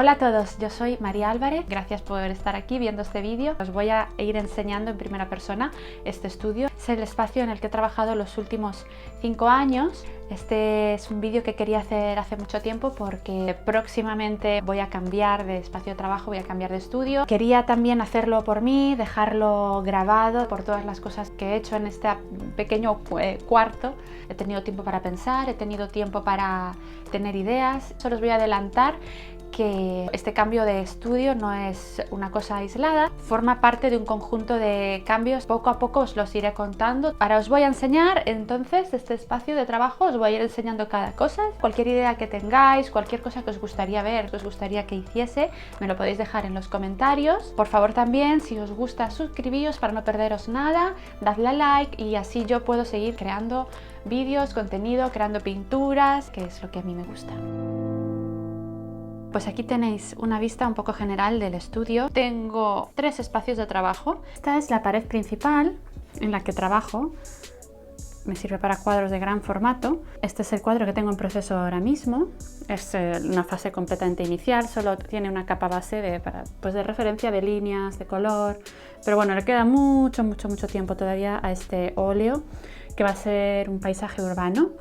Hola a todos, yo soy María Álvarez, gracias por estar aquí viendo este vídeo. Os voy a ir enseñando en primera persona este estudio. Es el espacio en el que he trabajado los últimos 5 años. Este es un vídeo que quería hacer hace mucho tiempo porque próximamente voy a cambiar de espacio de trabajo, voy a cambiar de estudio. Quería también hacerlo por mí, dejarlo grabado por todas las cosas que he hecho en este pequeño cuarto. He tenido tiempo para pensar, he tenido tiempo para tener ideas. Solo os voy a adelantar que este cambio de estudio no es una cosa aislada, forma parte de un conjunto de cambios. Poco a poco os los iré contando. Ahora os voy a enseñar entonces este espacio de trabajo, os voy a ir enseñando cada cosa. Cualquier idea que tengáis, cualquier cosa que os gustaría ver, que os gustaría que hiciese, me lo podéis dejar en los comentarios. Por favor también, si os gusta, suscribíos para no perderos nada, dadle a like y así yo puedo seguir creando vídeos, contenido, creando pinturas, que es lo que a mí me gusta. Pues aquí tenéis una vista un poco general del estudio. Tengo 3 espacios de trabajo. Esta es la pared principal en la que trabajo. Me sirve para cuadros de gran formato. Este es el cuadro que tengo en proceso ahora mismo. Es una fase completamente inicial, solo tiene una capa base de referencia de líneas, de color. Pero bueno, le queda mucho tiempo todavía a este óleo, que va a ser un paisaje urbano.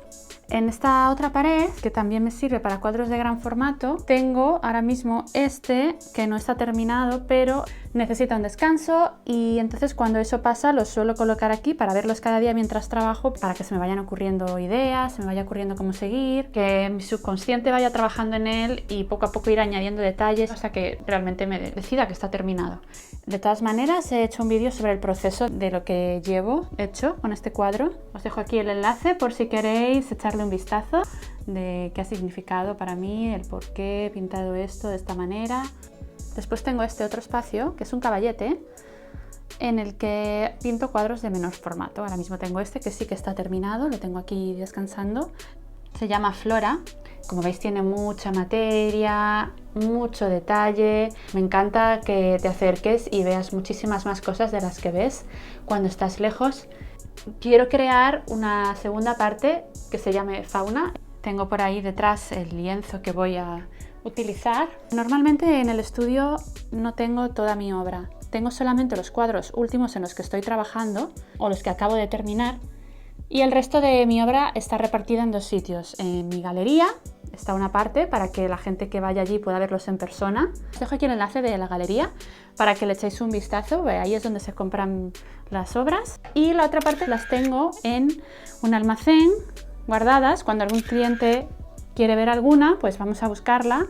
En esta otra pared, que también me sirve para cuadros de gran formato, tengo ahora mismo este que no está terminado, pero necesita un descanso y entonces cuando eso pasa los suelo colocar aquí para verlos cada día mientras trabajo, para que se me vayan ocurriendo ideas, se me vaya ocurriendo cómo seguir, que mi subconsciente vaya trabajando en él y poco a poco ir añadiendo detalles hasta que realmente me decida que está terminado. De todas maneras, he hecho un vídeo sobre el proceso de lo que llevo hecho con este cuadro. Os dejo aquí el enlace por si queréis echarle un vistazo de qué ha significado para mí, el por qué he pintado esto de esta manera. Después tengo este otro espacio, que es un caballete, en el que pinto cuadros de menor formato. Ahora mismo tengo este que sí que está terminado, lo tengo aquí descansando. Se llama Flora. Como veis tiene mucha materia, mucho detalle. Me encanta que te acerques y veas muchísimas más cosas de las que ves cuando estás lejos. Quiero crear una segunda parte que se llame Fauna. Tengo por ahí detrás el lienzo que voy a utilizar. Normalmente en el estudio no tengo toda mi obra. Tengo solamente los cuadros últimos en los que estoy trabajando o los que acabo de terminar. Y el resto de mi obra está repartida en 2 sitios. En mi galería está una parte para que la gente que vaya allí pueda verlos en persona. Os dejo aquí el enlace de la galería para que le echéis un vistazo. Ahí es donde se compran las obras. Y la otra parte las tengo en un almacén guardadas. Cuando algún cliente quiere ver alguna, pues vamos a buscarla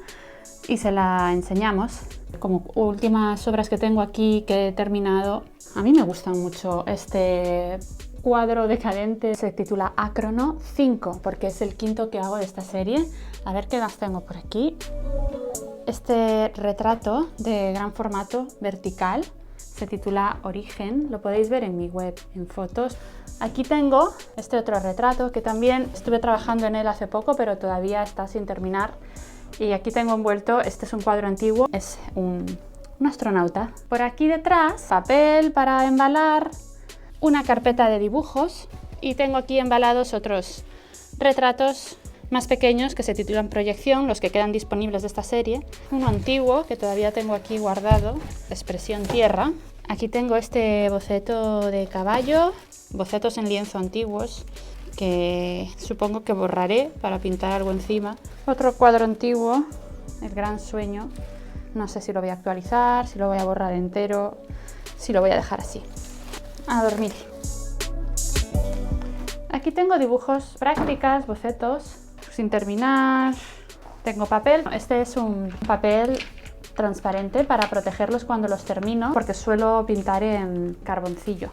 y se la enseñamos. Como últimas obras que tengo aquí que he terminado, a mí me gustan mucho este cuadro decadente, se titula Acrono 5 porque es el 5.º que hago de esta serie. A ver qué más tengo por aquí. Este retrato de gran formato vertical se titula Origen, lo podéis ver en mi web en fotos. Aquí tengo este otro retrato que también estuve trabajando en él hace poco, pero todavía está sin terminar. Y aquí tengo envuelto, este es un cuadro antiguo, es un astronauta. Por aquí detrás, papel para embalar, una carpeta de dibujos y tengo aquí embalados otros retratos más pequeños que se titulan Proyección, los que quedan disponibles de esta serie. Uno antiguo que todavía tengo aquí guardado, Expresión Tierra. Aquí tengo este boceto de caballo, bocetos en lienzo antiguos que supongo que borraré para pintar algo encima. Otro cuadro antiguo, El Gran Sueño. No sé si lo voy a actualizar, si lo voy a borrar entero, si lo voy a dejar así. A dormir. Aquí tengo dibujos, prácticas, bocetos sin terminar. Tengo papel. Este es un papel transparente para protegerlos cuando los termino, porque suelo pintar en carboncillo.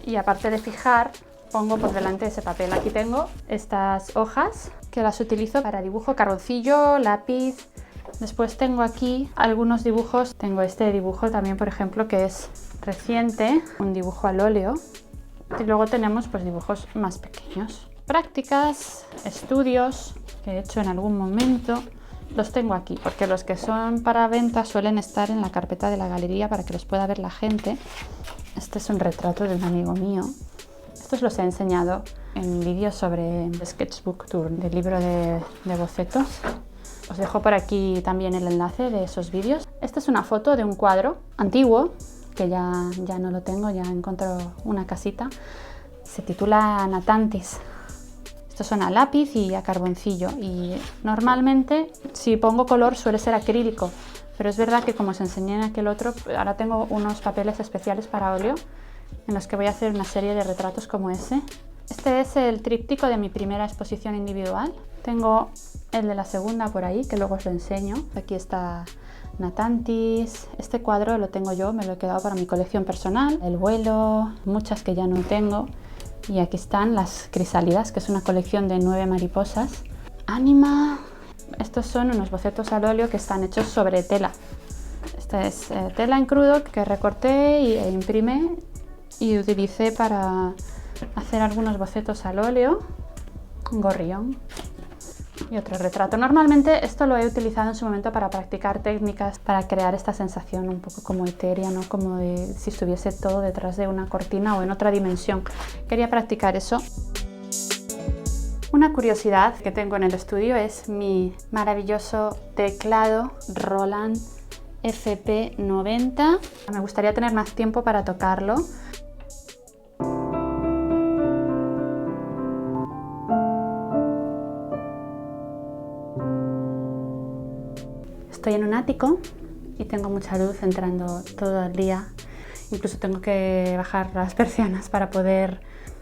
Y aparte de fijar, pongo por delante ese papel. Aquí tengo estas hojas que las utilizo para dibujo, carboncillo, lápiz. Después tengo aquí algunos dibujos. Tengo este dibujo también, por ejemplo, que es reciente, un dibujo al óleo. Y luego tenemos pues dibujos más pequeños. Prácticas, estudios que he hecho en algún momento. Los tengo aquí porque los que son para venta suelen estar en la carpeta de la galería para que los pueda ver la gente. Este es un retrato de un amigo mío. Estos los he enseñado en vídeos sobre Sketchbook Tour, del libro de bocetos. Os dejo por aquí también el enlace de esos vídeos. Esta es una foto de un cuadro antiguo, que ya no lo tengo, ya encuentro una casita. Se titula Natantis. Estos son a lápiz y a carboncillo, y normalmente si pongo color suele ser acrílico, pero es verdad que como os enseñé en aquel otro, ahora tengo unos papeles especiales para óleo en los que voy a hacer una serie de retratos como ese. Este es el tríptico de mi primera exposición individual. Tengo el de la segunda por ahí, que luego os lo enseño. Aquí está Natantis. Este cuadro lo tengo yo, me lo he quedado para mi colección personal. El vuelo, muchas que ya no tengo. Y aquí están las crisálidas, que es una colección de 9 mariposas. Ánima. Estos son unos bocetos al óleo que están hechos sobre tela. Esta es tela en crudo que recorté e imprimí y utilicé para hacer algunos bocetos al óleo. Un gorrión y otro retrato. Normalmente esto lo he utilizado en su momento para practicar técnicas para crear esta sensación un poco como etérea, ¿no? Como de si estuviese todo detrás de una cortina o en otra dimensión. Quería practicar eso. Una curiosidad que tengo en el estudio es mi maravilloso teclado Roland FP90. Me gustaría tener más tiempo para tocarlo. Estoy en un ático y tengo mucha luz entrando todo el día. Incluso tengo que bajar las persianas para poder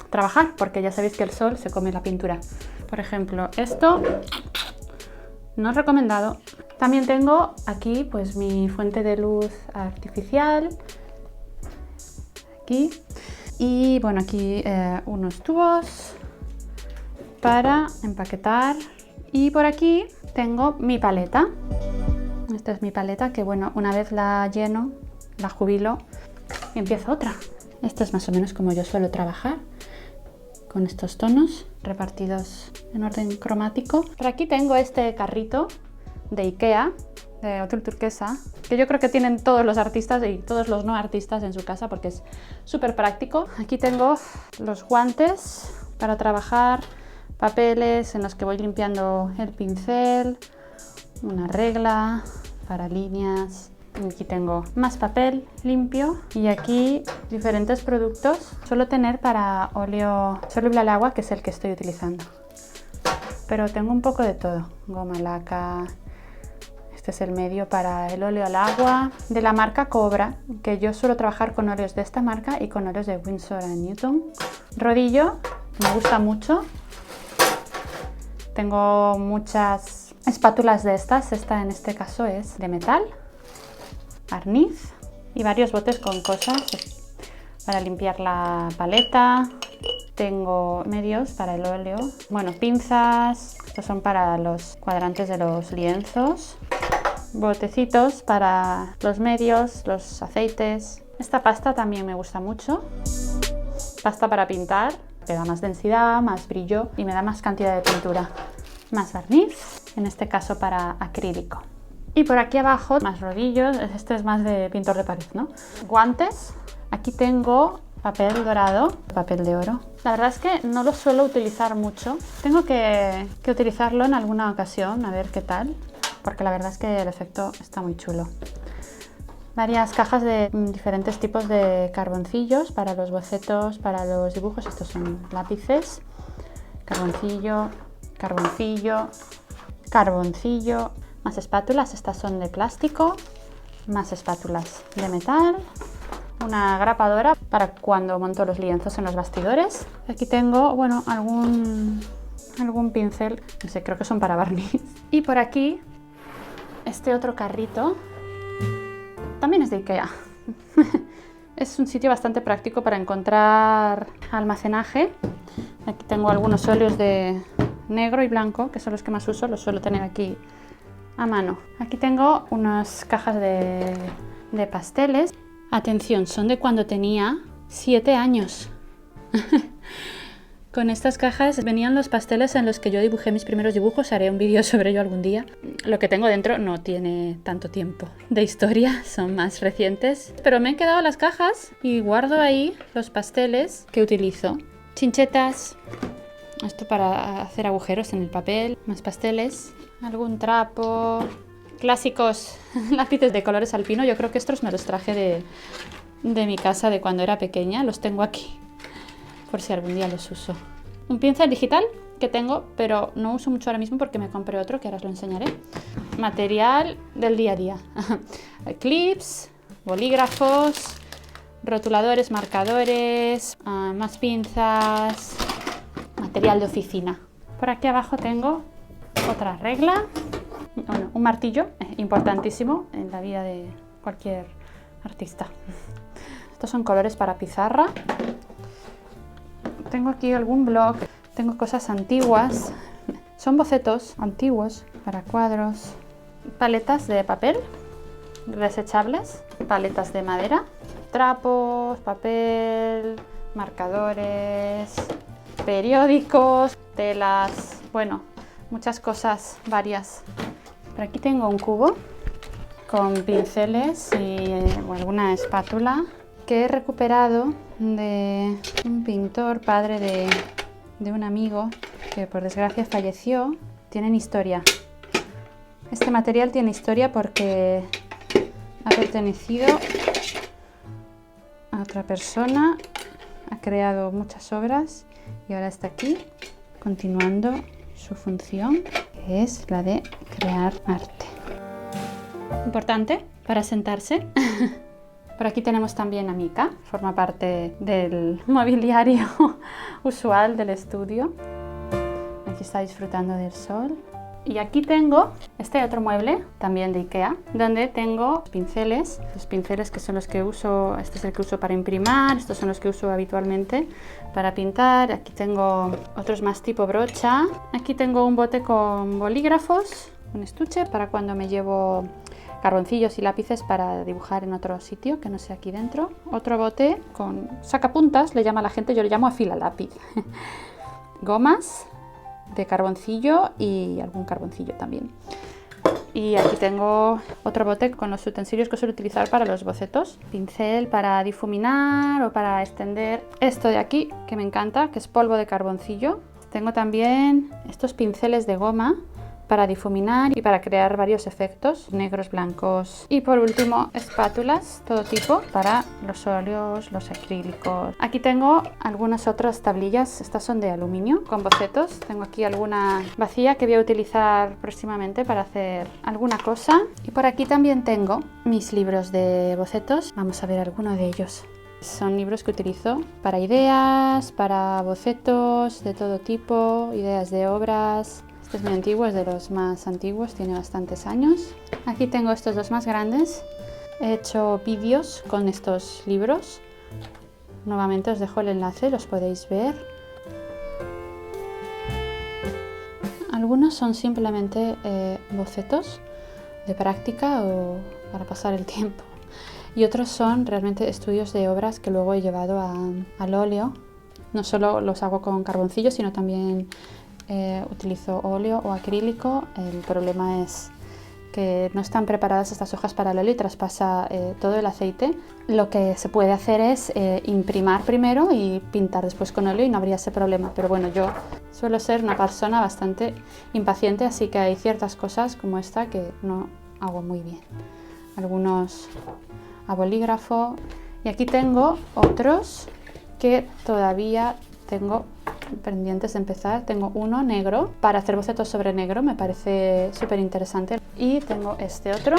trabajar, porque ya sabéis que el sol se come la pintura. Por ejemplo, esto no es recomendado. También tengo aquí pues mi fuente de luz artificial. Aquí. Y bueno, aquí unos tubos para empaquetar. Y por aquí tengo mi paleta. Esta es mi paleta que, bueno, una vez la lleno, la jubilo y empiezo otra. Esto es más o menos como yo suelo trabajar, con estos tonos repartidos en orden cromático. Por aquí tengo este carrito de Ikea, de Hotel Turquesa, que yo creo que tienen todos los artistas y todos los no artistas en su casa porque es súper práctico. Aquí tengo los guantes para trabajar, papeles en los que voy limpiando el pincel, una regla para líneas. Aquí tengo más papel limpio y aquí diferentes productos. Suelo tener para óleo soluble al agua, que es el que estoy utilizando, pero tengo un poco de todo. Goma laca, este es el medio para el óleo al agua de la marca Cobra, que yo suelo trabajar con óleos de esta marca y con óleos de Winsor & Newton. Rodillo, me gusta mucho. Tengo muchas espátulas de estas, esta en este caso es de metal. Barniz y varios botes con cosas para limpiar la paleta. Tengo medios para el óleo, bueno, pinzas, estos son para los cuadrantes de los lienzos, botecitos para los medios, los aceites. Esta pasta también me gusta mucho, pasta para pintar, me da más densidad, más brillo y me da más cantidad de pintura. Más barniz, en este caso para acrílico. Y por aquí abajo, más rodillos, este es más de pintor de pared, ¿no? Guantes, aquí tengo papel dorado, papel de oro. La verdad es que no lo suelo utilizar mucho. Tengo que utilizarlo en alguna ocasión, a ver qué tal, porque la verdad es que el efecto está muy chulo. Varias cajas de diferentes tipos de carboncillos para los bocetos, para los dibujos. Estos son lápices, carboncillo, carboncillo, carboncillo. Más espátulas, estas son de plástico, más espátulas de metal, una grapadora para cuando monto los lienzos en los bastidores. Aquí tengo, bueno, algún pincel, no sé, creo que son para barniz. Y por aquí, este otro carrito, también es de Ikea. Es un sitio bastante práctico para encontrar almacenaje. Aquí tengo algunos óleos de negro y blanco, que son los que más uso, los suelo tener aquí a mano. Aquí tengo unas cajas de pasteles. Atención, son de cuando tenía 7 años. Con estas cajas venían los pasteles en los que yo dibujé mis primeros dibujos. Haré un vídeo sobre ello algún día. Lo que tengo dentro no tiene tanto tiempo de historia, son más recientes. Pero me han quedado las cajas y guardo ahí los pasteles que utilizo. Chinchetas, Esto para hacer agujeros en el papel, más pasteles, algún trapo, clásicos lápices de colores alpino. Yo creo que estos me los traje de mi casa de cuando era pequeña, los tengo aquí, por si algún día los uso. Un pincel digital que tengo, pero no uso mucho ahora mismo porque me compré otro, que ahora os lo enseñaré. Material del día a día. Clips, bolígrafos, rotuladores, marcadores, más pinzas, material de oficina. Por aquí abajo tengo otra regla, bueno, un martillo, importantísimo en la vida de cualquier artista. Estos son colores para pizarra. Tengo aquí algún blog, tengo cosas antiguas, son bocetos antiguos para cuadros, paletas de papel desechables, paletas de madera, trapos, papel, marcadores, periódicos, telas, bueno, muchas cosas varias. Por aquí tengo un cubo con pinceles y alguna espátula que he recuperado de un pintor, padre de un amigo que por desgracia falleció. Tienen historia. Este material tiene historia porque ha pertenecido a otra persona, ha creado muchas obras y ahora está aquí continuando su función, que es la de crear arte. Importante para sentarse. Por aquí tenemos también a Mika, forma parte del mobiliario usual del estudio. Aquí está disfrutando del sol. Y aquí tengo este otro mueble, también de IKEA, donde tengo pinceles. Los pinceles que son los que uso, este es el que uso para imprimir, estos son los que uso habitualmente para pintar. Aquí tengo otros más tipo brocha. Aquí tengo un bote con bolígrafos, un estuche para cuando me llevo carboncillos y lápices para dibujar en otro sitio que no sea aquí dentro. Otro bote con sacapuntas, le llama la gente, yo le llamo afila lápiz. Gomas de carboncillo y algún carboncillo también. Y aquí tengo otro bote con los utensilios que suelo utilizar para los bocetos. Pincel para difuminar o para extender. Esto de aquí, que me encanta, que es polvo de carboncillo. Tengo también estos pinceles de goma para difuminar y para crear varios efectos, negros, blancos. Y por último, espátulas, todo tipo, para los óleos, los acrílicos. Aquí tengo algunas otras tablillas, estas son de aluminio, con bocetos. Tengo aquí alguna vacía que voy a utilizar próximamente para hacer alguna cosa. Y por aquí también tengo mis libros de bocetos. Vamos a ver alguno de ellos. Son libros que utilizo para ideas, para bocetos de todo tipo, ideas de obras. Este es muy antiguo, es de los más antiguos, tiene bastantes años. Aquí tengo estos dos más grandes. He hecho vídeos con estos libros. Nuevamente os dejo el enlace, los podéis ver. Algunos son simplemente bocetos de práctica o para pasar el tiempo. Y otros son realmente estudios de obras que luego he llevado al óleo. No solo los hago con carboncillo, sino también utilizo óleo o acrílico. El problema es que no están preparadas estas hojas para el óleo y traspasa todo el aceite. Lo que se puede hacer es imprimir primero y pintar después con óleo y no habría ese problema. Pero bueno, yo suelo ser una persona bastante impaciente, así que hay ciertas cosas como esta que no hago muy bien. Algunos a bolígrafo. Y aquí tengo otros que todavía tengo pendientes de empezar. Tengo uno negro para hacer bocetos sobre negro, me parece súper interesante. Y tengo este otro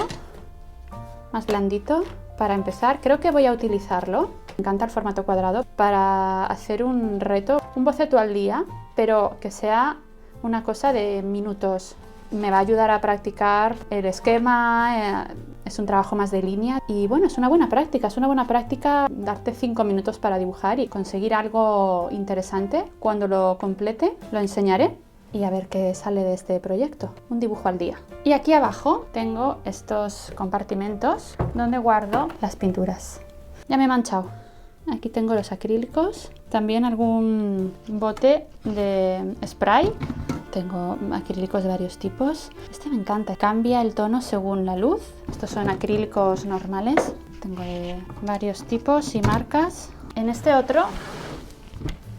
más blandito para empezar. Creo que voy a utilizarlo, me encanta el formato cuadrado, para hacer un reto, un boceto al día, pero que sea una cosa de minutos. Me va a ayudar a practicar el esquema, es un trabajo más de línea y bueno, es una buena práctica darte 5 minutos para dibujar y conseguir algo interesante. Cuando lo complete lo enseñaré y a ver qué sale de este proyecto, un dibujo al día. Y aquí abajo tengo estos compartimentos donde guardo las pinturas. Ya me he manchado. Aquí tengo los acrílicos, también algún bote de spray. Tengo acrílicos de varios tipos. Este me encanta, cambia el tono según la luz. Estos son acrílicos normales. Tengo de varios tipos y marcas. En este otro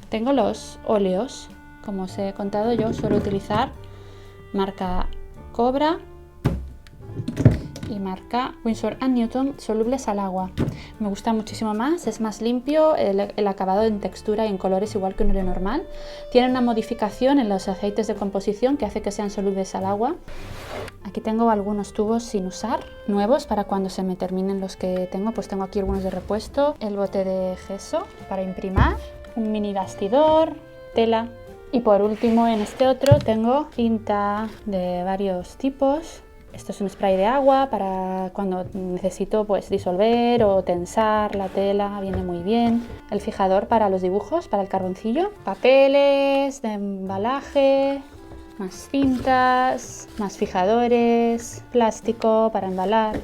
tengo los óleos como os he contado, yo suelo utilizar marca Cobra y marca Winsor & Newton solubles al agua. Me gusta muchísimo más, es más limpio, el acabado en textura y en colores igual que un óleo normal. Tiene una modificación en los aceites de composición que hace que sean solubles al agua. Aquí tengo algunos tubos sin usar, nuevos para cuando se me terminen los que tengo, pues tengo aquí algunos de repuesto. El bote de gesso para imprimar, un mini bastidor, tela. Y por último en este otro tengo cinta de varios tipos. Esto es un spray de agua para cuando necesito pues disolver o tensar la tela, viene muy bien. El fijador para los dibujos, para el carboncillo. Papeles de embalaje, más cintas, más fijadores, plástico para embalar.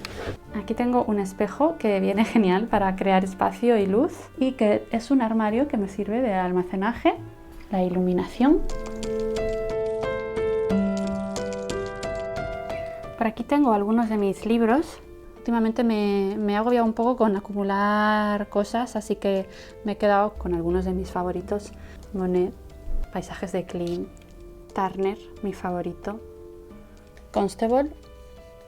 Aquí tengo un espejo que viene genial para crear espacio y luz y que es un armario que me sirve de almacenaje, la iluminación. Por aquí tengo algunos de mis libros. Últimamente me he agobiado un poco con acumular cosas, así que me he quedado con algunos de mis favoritos. Monet, Paisajes de Klimt, Turner, mi favorito, Constable,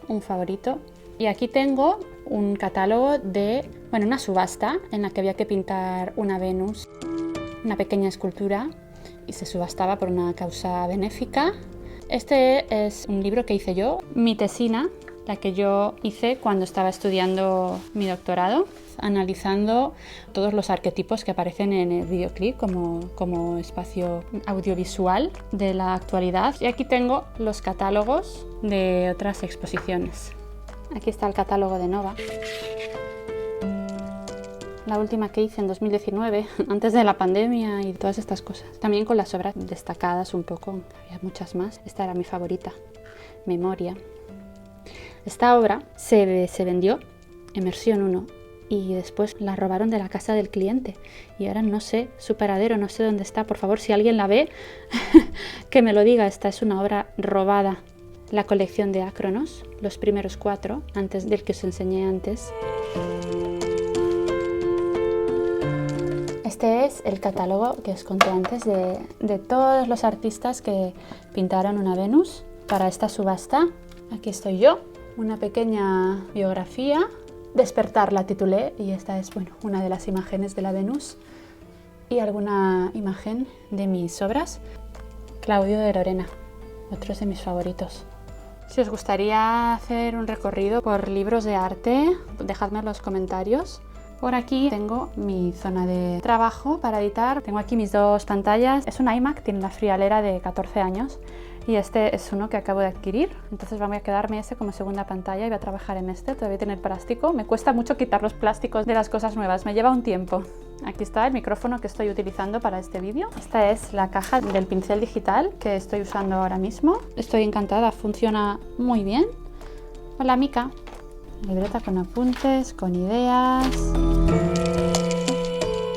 un favorito. Y aquí tengo un catálogo de, una subasta en la que había que pintar una Venus, una pequeña escultura, y se subastaba por una causa benéfica. Este es un libro que hice yo, mi tesina, la que yo hice cuando estaba estudiando mi doctorado, analizando todos los arquetipos que aparecen en el videoclip como espacio audiovisual de la actualidad. Y aquí tengo los catálogos de otras exposiciones. Aquí está el catálogo de Nova. La última que hice en 2019, antes de la pandemia y todas estas cosas. También con las obras destacadas un poco, había muchas más. Esta era mi favorita, Memoria. Esta obra se vendió en versión 1 y después la robaron de la casa del cliente. Y ahora no sé su paradero, no sé dónde está. Por favor, si alguien la ve, que me lo diga. Esta es una obra robada. La colección de Acronos, los primeros 4, antes del que os enseñé antes. Este es el catálogo que os conté antes de todos los artistas que pintaron una Venus para esta subasta. Aquí estoy yo, una pequeña biografía. Despertar la titulé y esta es una de las imágenes de la Venus y alguna imagen de mis obras. Claudio de Lorena, otros de mis favoritos. Si os gustaría hacer un recorrido por libros de arte, dejadme en los comentarios. Por aquí tengo mi zona de trabajo para editar. Tengo aquí mis dos pantallas. Es un iMac, tiene la friolera de 14 años y este es uno que acabo de adquirir. Entonces voy a quedarme ese como segunda pantalla y voy a trabajar en este. Todavía tiene el plástico. Me cuesta mucho quitar los plásticos de las cosas nuevas. Me lleva un tiempo. Aquí está el micrófono que estoy utilizando para este vídeo. Esta es la caja del pincel digital que estoy usando ahora mismo. Estoy encantada, funciona muy bien. Hola Mica. Libreta con apuntes, con ideas.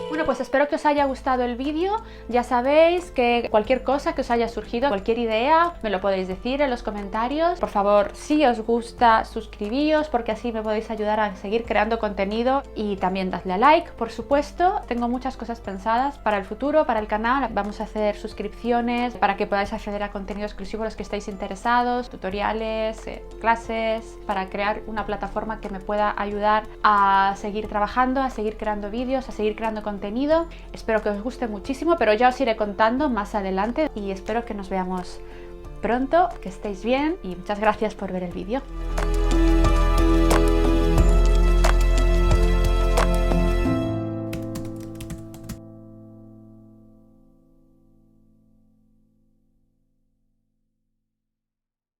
Bueno, pues espero que os haya gustado el vídeo. Ya sabéis que cualquier cosa que os haya surgido, cualquier idea, me lo podéis decir en los comentarios. Por favor, si os gusta, suscribíos porque así me podéis ayudar a seguir creando contenido y también dadle a like, por supuesto. Tengo muchas cosas pensadas para el futuro, para el canal. Vamos a hacer suscripciones para que podáis acceder a contenido exclusivo a los que estáis interesados, tutoriales, clases, para crear una plataforma que me pueda ayudar a seguir trabajando, a seguir creando vídeos, a seguir creando contenido. Espero que os guste muchísimo, pero ya os iré contando más adelante y espero que nos veamos pronto, que estéis bien y muchas gracias por ver el vídeo.